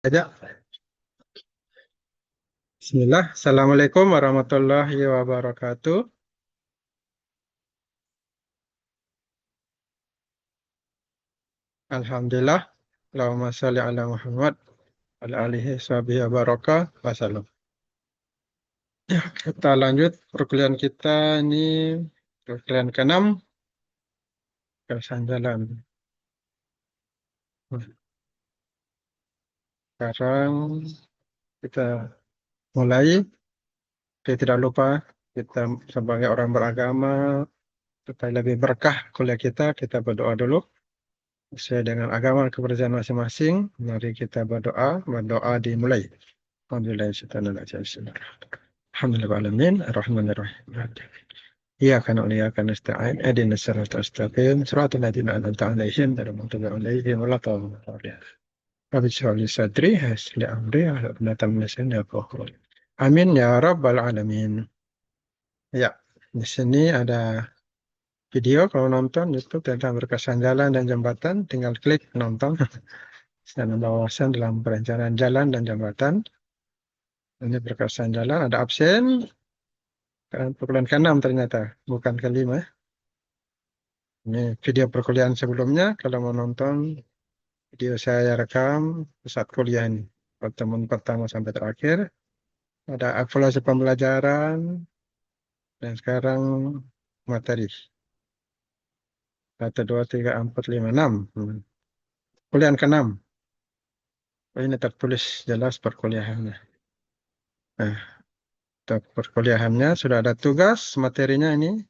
Aja. Bismillah. Assalamualaikum warahmatullahi wabarakatuh. Alhamdulillah. Allahumma sholli ala Muhammad. Ala alihi sahbihi wa baraka. Wasallam. Ya, kita lanjut perkuliahan kita ini perkuliahan ke-6 kesan jalan. Sekarang kita mulai. Oke, tidak lupa kita sebagai orang beragama supaya lebih berkah kuliah kita berdoa dulu. Sesuai dengan agama dan kepercayaan masing-masing, mari kita berdoa. Berdoa dimulai. Alhamdulillah, Alhamdulillahirrahmanirrahim. Ar-Rahmanirrahim. Iyyaka na'budu wa iyyaka nasta'in. Ihdinas siratal mustaqim. Shiratal ladzina an'amta 'alaihim ghairil maghdubi 'alaihim waladdallin. Rabbi shrah li sadri wa yassir li amri wahlul 'uqdatam min lisani yafqahu qawli. Amin ya rabbal alamin. Ya, di sini ada video kalau nonton YouTube tentang berkesan jalan dan jembatan, tinggal klik nonton. Dan wawasan dalam perencanaan jalan dan jembatan. Ini berkesan jalan, ada absen. Perkuliahan ke-6 ternyata, bukan ke-5. Ini video perkuliahan sebelumnya. Kalau mau nonton, video saya rekam saat kuliah ini. Pertemuan pertama sampai terakhir. Ada evaluasi pembelajaran. Dan sekarang materi. 1, 2, 3, 4, 5, 6. Kuliahan ke-6. Ini tertulis jelas perkuliahannya. Nah, untuk perkuliahannya sudah ada tugas. Materinya ini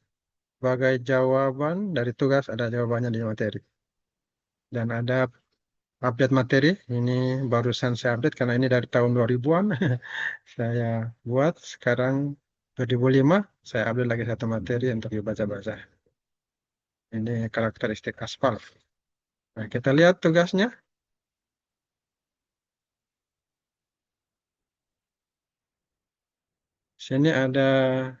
sebagai jawaban dari tugas, ada jawabannya di materi. Dan ada update materi, ini barusan saya update karena ini dari tahun 2000-an. Saya buat, sekarang 2005, saya update lagi satu materi untuk dibaca-baca. Ini karakteristik aspal. Nah, kita lihat tugasnya. Sini ada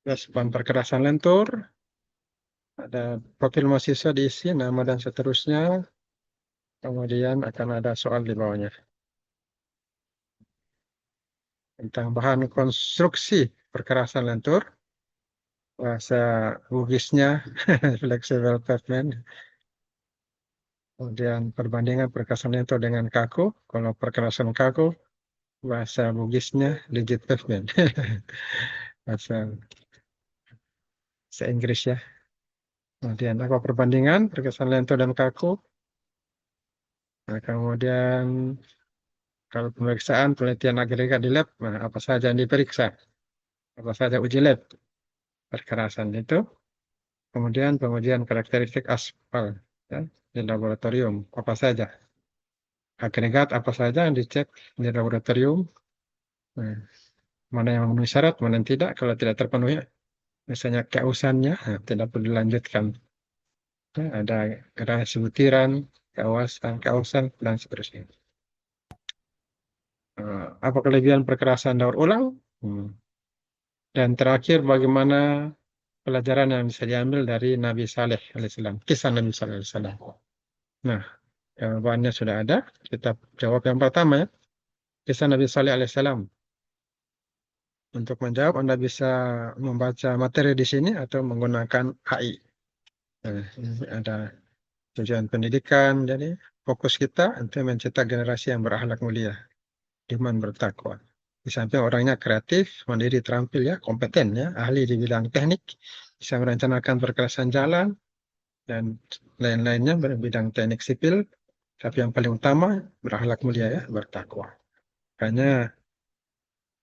tugas bahan perkerasan lentur, ada profil mahasiswa diisi, nama dan seterusnya. Kemudian akan ada soal di bawahnya. Tentang bahan konstruksi perkerasan lentur, bahasa Bugisnya flexible pavement. Kemudian perbandingan perkerasan lentur dengan kaku. Kalau perkerasan kaku, bahasa Bugisnya rigid pavement. bahasa, bahasa Inggris ya. Kemudian apa perbandingan perkerasan lentur dan kaku. Nah, kemudian kalau pemeriksaan penelitian agregat di lab, nah, apa saja yang diperiksa? Apa saja uji lab perkerasan itu? Kemudian pengujian karakteristik aspal ya, di laboratorium, apa saja? Agregat apa saja yang dicek di laboratorium? Nah, mana yang memenuhi syarat, mana yang tidak. Kalau tidak terpenuhi, misalnya kausannya, nah, tidak perlu dilanjutkan. Nah, ada relasi butiran, kausan, dan seterusnya. Apa kelebihan perkerasan daur ulang? Dan terakhir, bagaimana pelajaran yang bisa diambil dari Nabi Saleh alaihissalam, kisah Nabi Saleh alaihissalam. Nah, jawabannya sudah ada. Kita jawab yang pertama ya, kisah Nabi Saleh alaihissalam. Untuk menjawab, Anda bisa membaca materi di sini atau menggunakan HI. Nah, ini ada tujuan pendidikan. Jadi fokus kita untuk mencetak generasi yang berakhlak mulia, iman bertakwa. Di samping orangnya kreatif, mandiri, terampil ya, kompeten ya, ahli di bidang teknik, bisa merencanakan perkerasan jalan dan lain-lainnya bidang teknik sipil. Tapi yang paling utama berakhlak mulia ya, bertakwa. Makanya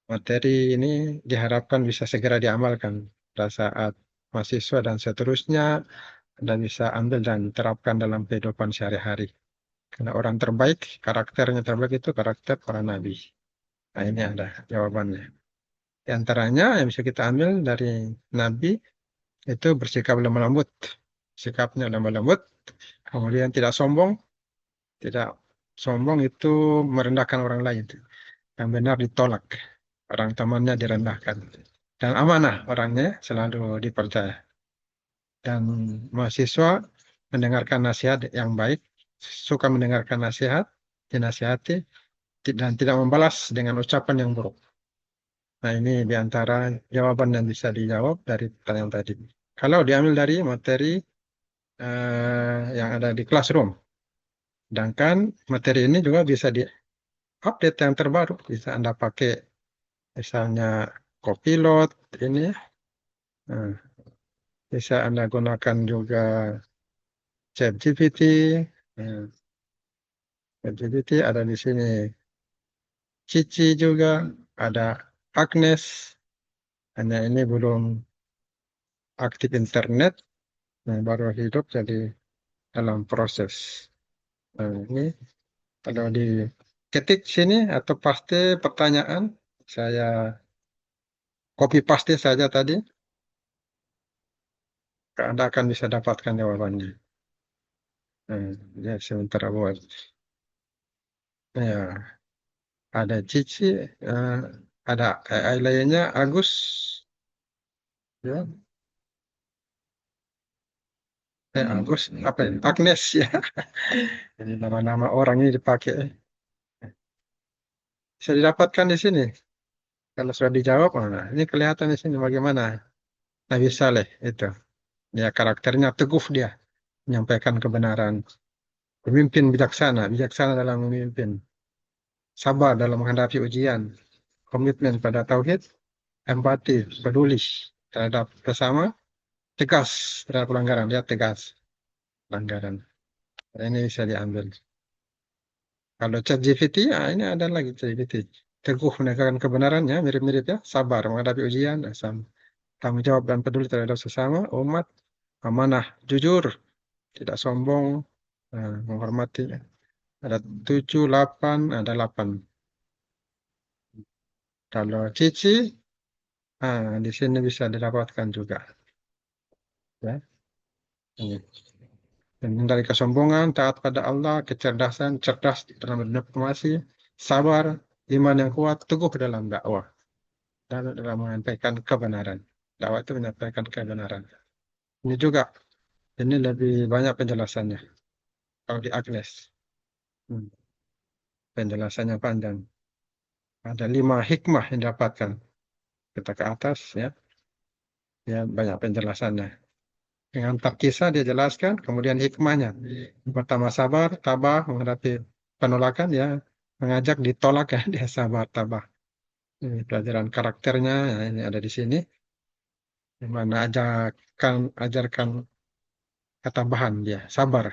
materi ini diharapkan bisa segera diamalkan pada saat mahasiswa dan seterusnya, dan bisa ambil dan terapkan dalam kehidupan sehari-hari. Karena orang terbaik, karakternya terbaik itu karakter para nabi. Nah, ini ada jawabannya. Di antaranya yang bisa kita ambil dari nabi itu bersikap lemah lembut. Sikapnya lemah lembut, kemudian tidak sombong. Tidak sombong itu merendahkan orang lain. Yang benar ditolak. Orang temannya direndahkan. Dan amanah orangnya selalu dipercaya. Dan mahasiswa mendengarkan nasihat yang baik, suka mendengarkan nasihat, dinasihati, dan tidak membalas dengan ucapan yang buruk. Nah, ini di antara jawaban yang bisa dijawab dari pertanyaan tadi. Kalau diambil dari materi yang ada di classroom. Sedangkan materi ini juga bisa diupdate yang terbaru. Bisa Anda pakai misalnya Copilot ini ya. Nah, bisa Anda gunakan juga ChatGPT. Nah, ChatGPT ada di sini. Cici juga ada, Agnes. Hanya ini belum aktif internet. Nah, baru hidup jadi dalam proses. Nah, ini kalau diketik sini atau paste pertanyaan, saya copy paste saja tadi, Anda akan bisa dapatkan jawabannya. Nah, ya sebentar buat. Ya, ada Cici, eh, ada AI lainnya, Agus, ya, Agus, apa ya? Agnes ya. Jadi nama-nama orang ini dipakai. Bisa didapatkan di sini. Kalau sudah dijawab, nah, ini kelihatan di sini bagaimana Nabi Saleh itu. Ya, karakternya teguh dia, menyampaikan kebenaran. Pemimpin bijaksana, bijaksana dalam memimpin. Sabar dalam menghadapi ujian. Komitmen pada tauhid, empati, peduli terhadap sesama, tegas terhadap pelanggaran. Dia tegas pelanggaran. Nah, ini bisa diambil. Kalau ChatGPT, ya ini ada lagi ChatGPT. Teguh menegakkan kebenarannya, mirip-mirip ya. Sabar menghadapi ujian, sama. Tanggung jawab dan peduli terhadap sesama, umat, amanah, jujur, tidak sombong, menghormati. Ada 7, 8, ada 8. Kalau Cici, di sini bisa didapatkan juga. Ya. Ini. Dan dari kesombongan, taat pada Allah, kecerdasan, cerdas dalam berdiplomasi, sabar, iman yang kuat, teguh dalam dakwah, dan dalam menyampaikan kebenaran. Dakwah itu menyampaikan kebenaran. Ini juga, ini lebih banyak penjelasannya. Kalau di Agnes, hmm, penjelasannya panjang. Ada 5 hikmah yang didapatkan. Kita ke atas, ya, ya banyak penjelasannya. Dengan kisah dia jelaskan, kemudian hikmahnya. Pertama sabar, tabah menghadapi penolakan, ya mengajak ditolak ya, dia sabar, tabah. Ini pelajaran karakternya, ya, ini ada di sini. Di mana ajarkan ketabahan dia, sabar.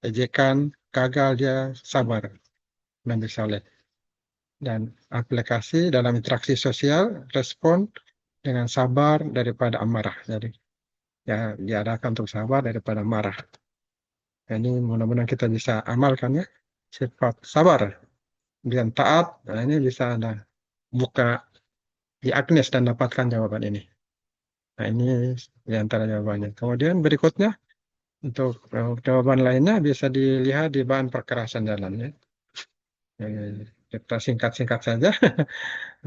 Ejekan, gagal dia sabar. Nabi Saleh. Dan aplikasi dalam interaksi sosial, respon dengan sabar daripada amarah. Jadi ya diadakan untuk sabar daripada marah. Nah, ini mudah-mudahan kita bisa amalkan ya. Sifat sabar dan taat. Nah, ini bisa Anda buka di Agnes dan dapatkan jawaban ini. Nah, ini di antara jawabannya. Kemudian berikutnya, untuk jawaban lainnya bisa dilihat di bahan perkerasan jalan ya. Kita singkat-singkat saja.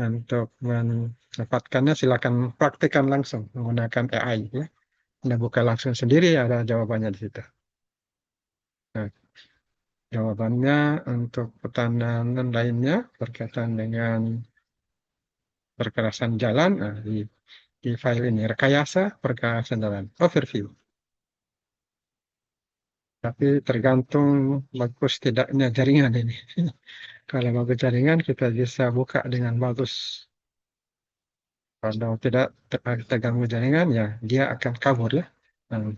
Untuk mendapatkannya silakan praktikkan langsung menggunakan AI ya. Anda buka langsung sendiri ada jawabannya di situ. Nah, jawabannya untuk pertanyaan lainnya berkaitan dengan perkerasan jalan, nah, di file ini rekayasa perkerasan jalan overview. Tapi tergantung bagus tidaknya jaringan ini. Kalau bagus jaringan kita bisa buka dengan bagus. Kalau tidak terganggu jaringan ya dia akan kabur ya. Nah,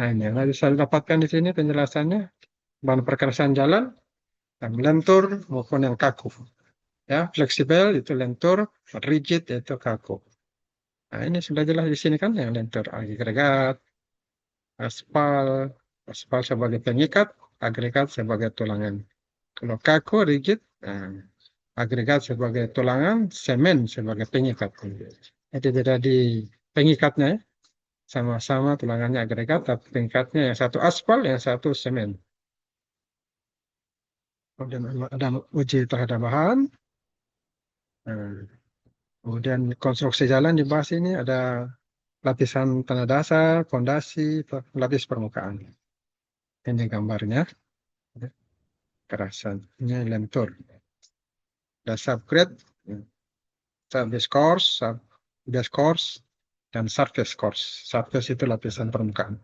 ini yang bisa didapatkan di sini penjelasannya. Bahan perkerasan jalan yang lentur maupun yang kaku. Ya, fleksibel itu lentur, rigid itu kaku. Nah, ini sudah jelas di sini kan yang lentur agregat, aspal, aspal sebagai pengikat, agregat sebagai tulangan. Kalau kaku rigid, nah, agregat sebagai tulangan, semen sebagai pengikat. Itu beda di pengikatnya ya. Sama-sama tulangannya agregat, tapi pengikatnya yang satu aspal, yang satu semen. Kemudian ada uji terhadap bahan. Nah, kemudian konstruksi jalan dibahas ini ada lapisan tanah dasar, fondasi, lapis permukaan. Ini gambarnya. Kekerasan. Ini lentur. Ada subgrade, subbase course, subbase course, dan surface course. Surface itu lapisan permukaan.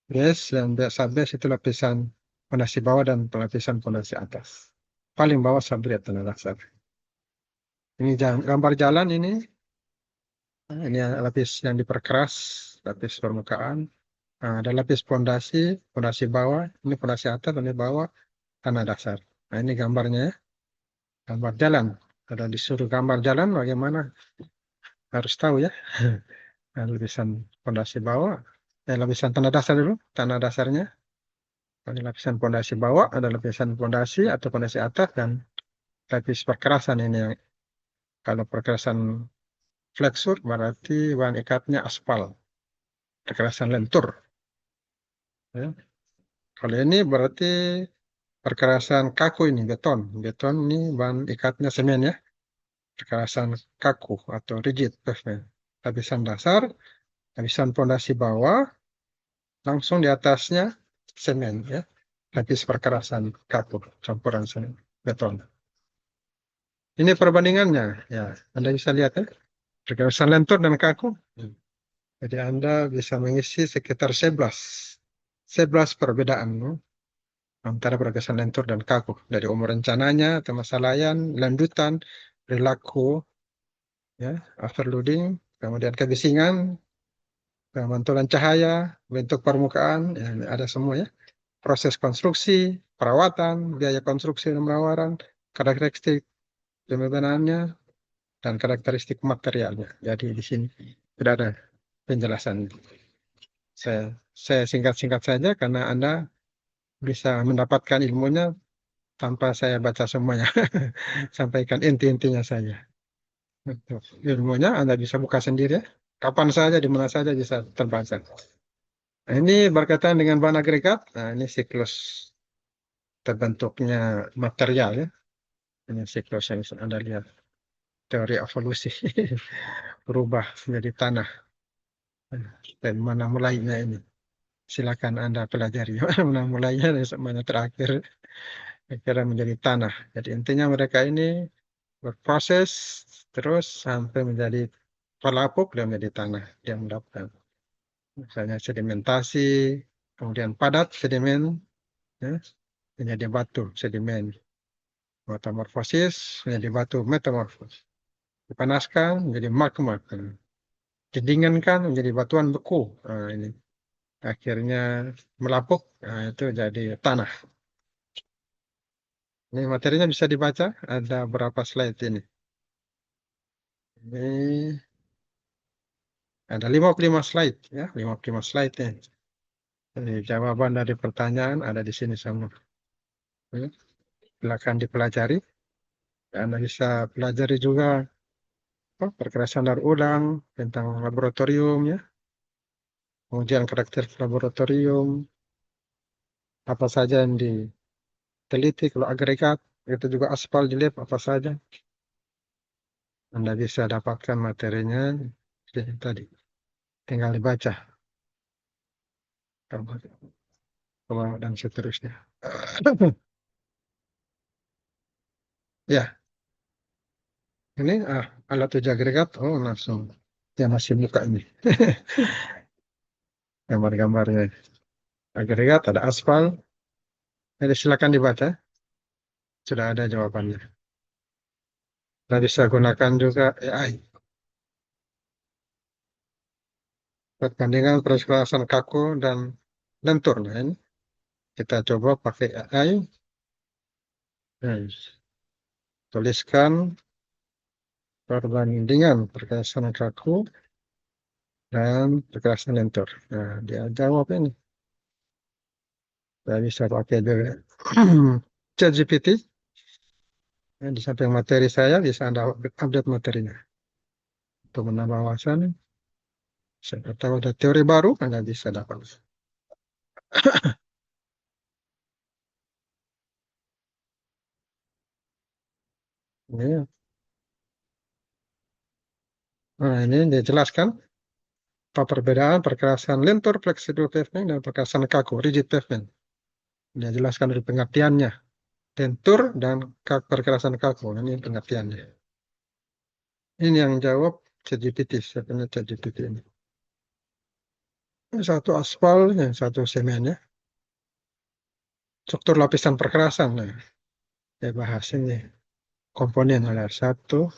Base dan subbase itu lapisan fondasi bawah dan lapisan fondasi atas. Paling bawah subgrade tanah dasar. Ini gambar jalan ini. Ini lapis yang diperkeras, lapis permukaan. Nah, ada lapis fondasi, fondasi bawah, ini fondasi atas, fondasi bawah, tanah dasar. Nah, ini gambarnya ya. Gambar jalan. Kalau disuruh gambar jalan, bagaimana? Harus tahu ya. Nah, lapisan fondasi bawah, lapisan tanah dasar dulu, tanah dasarnya. Ada lapisan fondasi bawah, ada lapisan fondasi atau fondasi atas, dan lapis perkerasan ini. Kalau perkerasan fleksur berarti bahan ikatnya aspal, perkerasan lentur. Ya. Kalau ini berarti perkerasan kaku ini, beton. Beton ini bahan ikatnya semen ya. Perkerasan kaku atau rigid pavement. Lapisan dasar, lapisan fondasi bawah, langsung di atasnya semen ya. Lapis perkerasan kaku, campuran semen, beton. Ini perbandingannya ya. Anda bisa lihat ya. Perkerasan lentur dan kaku. Jadi Anda bisa mengisi sekitar 11 perbedaan antara perkerasan lentur dan kaku. Dari umur rencananya, kemasalahan, lanjutan, perilaku, ya, overloading, kemudian kebisingan, pemantulan cahaya, bentuk permukaan, ya, ada semua ya. Proses konstruksi, perawatan, biaya konstruksi dan perawatan, karakteristik pembebanannya, dan karakteristik materialnya. Jadi di sini tidak ada penjelasan. Saya singkat-singkat saja karena Anda bisa mendapatkan ilmunya tanpa saya baca semuanya. Sampaikan inti-intinya saja. Untuk ilmunya Anda bisa buka sendiri ya. Kapan saja, di mana saja bisa terbaca. Nah, ini berkaitan dengan bahan agregat. Nah, ini siklus terbentuknya material ya. Ini siklus yang bisa Anda lihat. Teori evolusi. Berubah menjadi tanah. Dan mana mulainya ini. Silakan Anda pelajari. Mana mulainya dan mana terakhir. Akhirnya menjadi tanah. Jadi intinya mereka ini berproses terus sampai menjadi pelapuk dan menjadi tanah. Dia mendapatkan misalnya sedimentasi, kemudian padat sedimen, ya, menjadi batu sedimen. Metamorfosis menjadi batu metamorfosis. Dipanaskan menjadi magma. Didinginkan menjadi batuan beku. Nah, ini akhirnya melapuk, nah, itu jadi tanah. Ini materinya bisa dibaca, ada berapa slide ini. Ini ada 55 slide ya, 55 slide ya. Jadi jawaban dari pertanyaan ada di sini semua. Ya, silakan dipelajari. Anda bisa pelajari juga perkerasan daur ulang tentang laboratorium ya, pengujian karakter laboratorium, apa saja yang diteliti kalau agregat, itu juga aspal di lab apa saja. Anda bisa dapatkan materinya tadi, tinggal dibaca dan seterusnya. Ya, ini alat uji agregat. Oh, langsung dia masih buka ini. Gambar-gambarnya. Agregat ada aspal. Jadi silakan dibaca. Sudah ada jawabannya. Kita bisa gunakan juga AI. Perbandingan perkerasan kaku dan lentur. Nah, ini kita coba pakai AI. Nah, tuliskan perbandingan perkerasan kaku dan perkerasan lentur. Nah, dia jawab ini. Saya bisa pakai juga ChatGPT. Nah, di samping materi saya, bisa Anda update materinya. Untuk menambah wawasan, siapa tahu ada teori baru, Anda bisa dapat. Ini, nah, ini dijelaskan apa perbedaan perkerasan lentur, flexible pavement, dan perkerasan kaku, rigid pavement. Dia jelaskan dari pengertiannya. lentur, dan perkerasan kaku. Ini pengertiannya. Ini yang jawab ChatGPT, siapanya ChatGPT ini. Ini satu aspal, yang satu semen ya. Struktur lapisan perkerasan. Nah, saya bahas ini. Komponen ada satu,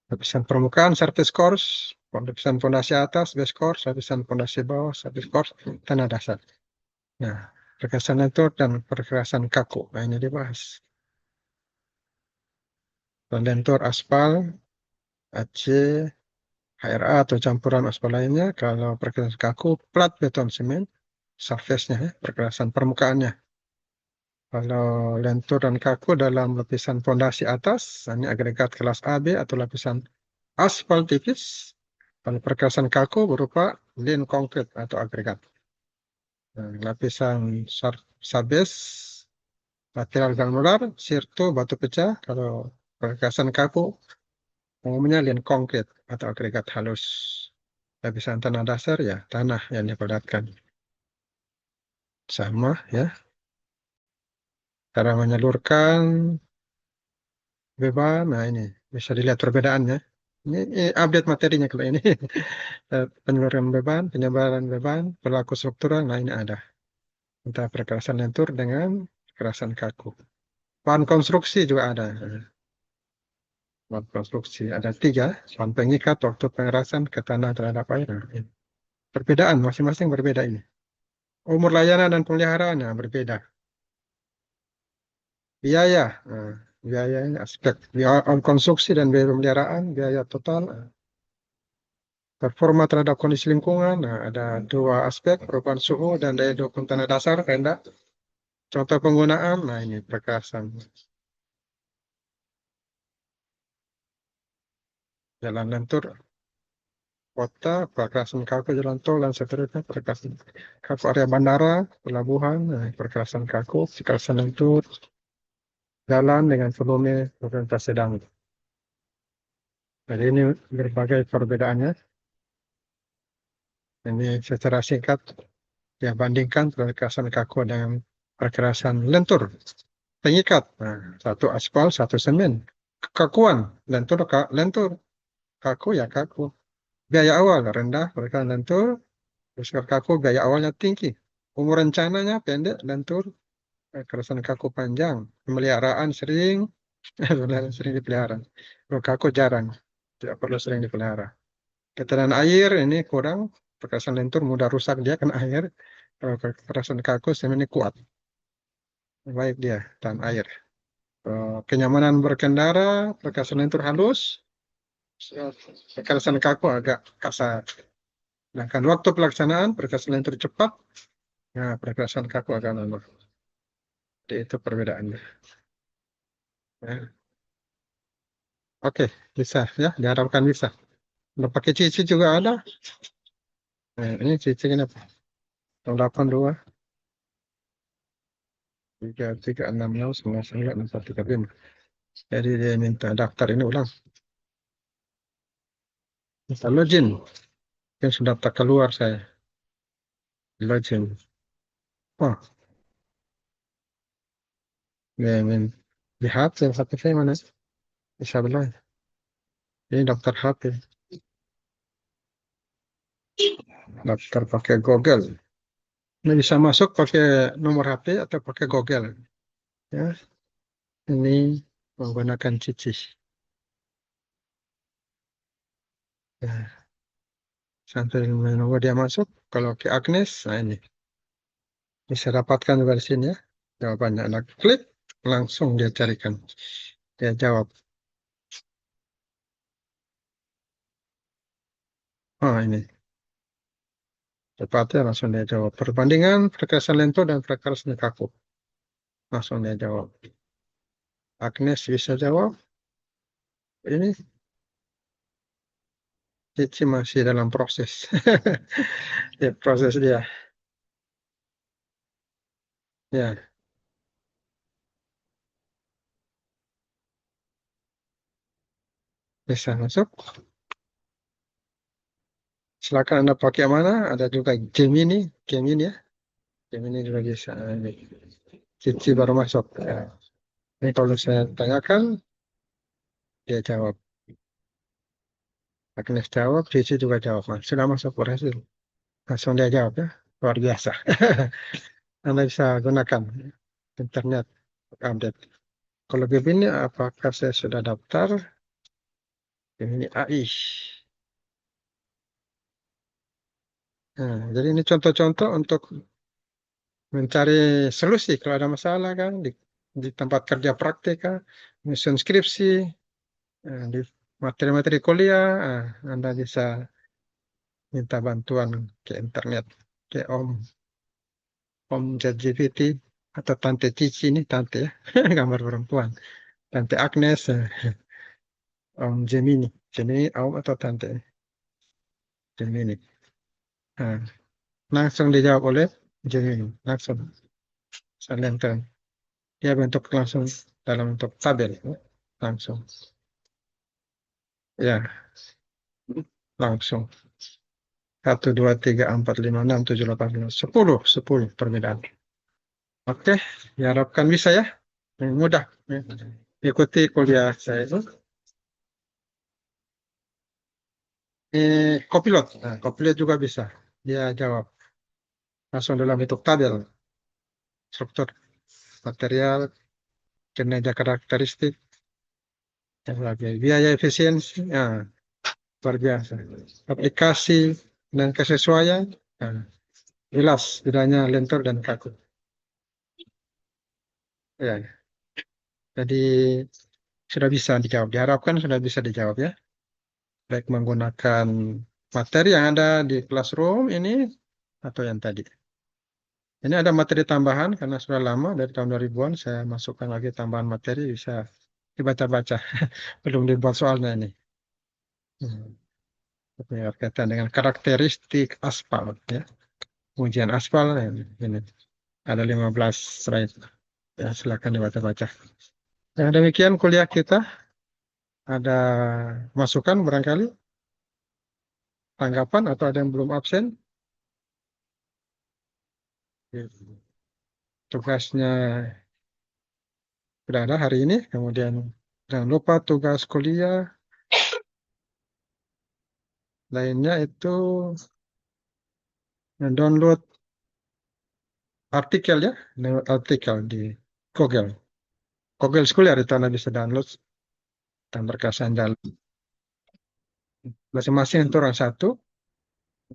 lapisan permukaan, surface course, lapisan fondasi atas, base course, lapisan fondasi bawah, surface course, tanah dasar. Nah, perkerasan lentur dan perkerasan kaku. Nah, ini dibahas. Lentur aspal, AC, HRA atau campuran aspal lainnya. Kalau perkerasan kaku, plat beton semen, surface-nya, ya, perkerasan permukaannya. Kalau lentur dan kaku dalam lapisan fondasi atas, ini agregat kelas AB atau lapisan aspal tipis. Kalau perkerasan kaku berupa lin konkrit atau agregat. Nah, lapisan sabes, lateral granular, sirto, batu pecah. Kalau perkerasan kaku, umumnya lin konkrit atau agregat halus. Lapisan tanah dasar ya tanah yang dipadatkan. Sama ya. Cara menyalurkan beban, nah ini bisa dilihat perbedaannya. Ini update materinya kalau ini. Penyaluran beban, penyebaran beban, perilaku struktural, nah ini ada. Entah perkerasan lentur dengan perkerasan kaku. Bahan konstruksi juga ada. Bahan konstruksi ada tiga. Bahan pengikat waktu pengerasan ke tanah terhadap air. Nah, ini. Perbedaan masing-masing berbeda ini. Umur layanan dan pemeliharaannya berbeda. Biaya, nah, biaya ini aspek biaya konstruksi dan biaya pemeliharaan, biaya total. Performa terhadap kondisi lingkungan, nah, ada dua aspek, perubahan suhu dan daya dukung tanah dasar rendah. Contoh penggunaan, nah ini perkerasan. Jalan lentur, kota, perkerasan kaku jalan tol, dan seterusnya. Perkerasan kaku area bandara, pelabuhan, nah, perkerasan kaku, perkerasan lentur, jalan dengan volume mobilitas sedang. Jadi ini berbagai perbedaannya. Ini secara singkat dia bandingkan perkerasan kaku dengan perkerasan lentur. Pengikat, nah, satu aspal, satu semen. Kekakuan, lentur, lentur. Kaku ya kaku. Biaya awal rendah, perkerasan lentur. Terus kaku biaya awalnya tinggi. Umur rencananya pendek, lentur. Perkerasan kaku panjang. Pemeliharaan sering, sering dipelihara. Kalau kaku jarang, tidak perlu sering dipelihara. Keterangan air ini kurang. Perkerasan lentur mudah rusak dia kena air. Kalau perkerasan kaku semen ini kuat. Baik dia, tahan air. Kenyamanan berkendara, perkerasan lentur halus, perkerasan kaku agak kasar. Sedangkan waktu pelaksanaan, perkerasan lentur cepat, nah perkerasan kaku agak lama. Jadi itu perbedaannya. Ya. Oke, bisa ya, diharapkan bisa. Udah pakai cici juga ada. Nah, ini cici ini apa? 82 336 99 435. Jadi dia minta daftar ini ulang. Minta login. Yang sudah daftar keluar saya. Login. Wah, ini lihat yang HP saya mana? Bisa belah. Ini daftar HP. Daftar pakai Google. Ini bisa masuk pakai nomor HP atau pakai Google. Ya, ini menggunakan Cici. Ya, sampai menunggu dia masuk. Kalau ke Agnes, nah ini bisa dapatkan juga di sini ya. Jawabannya anak klik, langsung dia carikan. Dia jawab. Oh ini, cepatnya langsung dia jawab. Perbandingan perkerasan lentur dan perkerasan kaku. Langsung dia jawab. Agnes bisa jawab. Ini Cici masih dalam proses. Ya, proses dia. Ya, bisa masuk. Silakan Anda pakai mana? Ada juga Gemini, Gemini ya. Gemini juga bisa. Ini. Cici baru masuk. Ya. Ini kalau saya tanyakan, dia jawab. Agnes jawab, Cici juga jawab. Mas. Sudah masuk berhasil. Langsung dia jawab ya. Luar biasa. Anda bisa gunakan internet untuk update. Kalau begini, apakah saya sudah daftar? Ini AI. Nah, jadi ini contoh-contoh untuk mencari solusi kalau ada masalah kan di tempat kerja praktik kan, menyusun skripsi, di materi-materi kuliah, Anda bisa minta bantuan ke internet, ke Om ChatGPT atau Tante Cici ini tante ya, gambar perempuan, Tante Agnes, Om Gemini, Gemini Om atau Tante Gemini. Nah, langsung dijawab oleh Gemini, langsung saya lempar. Dia bentuk langsung dalam bentuk tabel, ya. Langsung, ya langsung. 1, 2, 3, 4, 5, 6, 7, 8, 9, 10, 10 perbedaan. Oke, diharapkan bisa ya. Mudah. Ya. Ikuti kuliah saya itu. Copilot. Nah, Copilot juga bisa. Dia jawab langsung dalam bentuk tabel, struktur material, kinerja karakteristik, dan sebagainya. Biaya efisiensi, ya, luar biasa. Aplikasi dan kesesuaian, nah, jelas bedanya lentur dan kaku. Ya, ya. Jadi sudah bisa dijawab. Diharapkan sudah bisa dijawab ya. Baik menggunakan materi yang ada di classroom ini atau yang tadi. Ini ada materi tambahan karena sudah lama dari tahun 2000-an saya masukkan lagi tambahan materi bisa dibaca-baca. Belum dibuat soalnya ini. Hmm. Berkaitan dengan karakteristik aspal ya. Ujian aspal ini ada 15 slide. Ya, silakan dibaca-baca. Yang demikian kuliah kita ada masukan barangkali tanggapan atau ada yang belum absen. Tugasnya sudah ada hari ini. Kemudian jangan lupa tugas kuliah lainnya itu download artikel ya, download artikel di Google. Google Scholar itu Anda bisa download dan berkesan jalan. Masing-masing itu orang satu.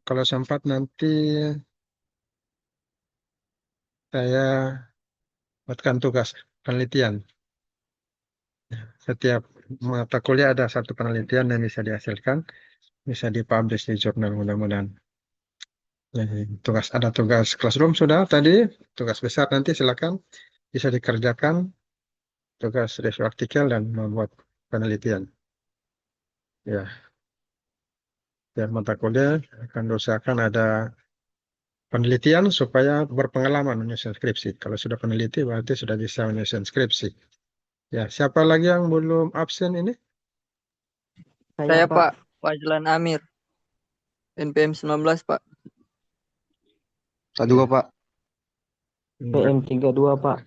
Kalau sempat nanti saya buatkan tugas penelitian. Setiap mata kuliah ada satu penelitian yang bisa dihasilkan, bisa dipublish di jurnal mudah-mudahan. Jadi, ada tugas classroom sudah tadi, tugas besar nanti silakan bisa dikerjakan, tugas review artikel dan membuat penelitian. Ya, dan mata kuliah akan usahakan ada penelitian supaya berpengalaman menyusun skripsi. Kalau sudah peneliti berarti sudah bisa menyusun skripsi. Ya, siapa lagi yang belum absen ini? Saya Pak Fajlan Amir, NPM 19 Pak. Saya juga Pak. Hmm. PM 32 Pak.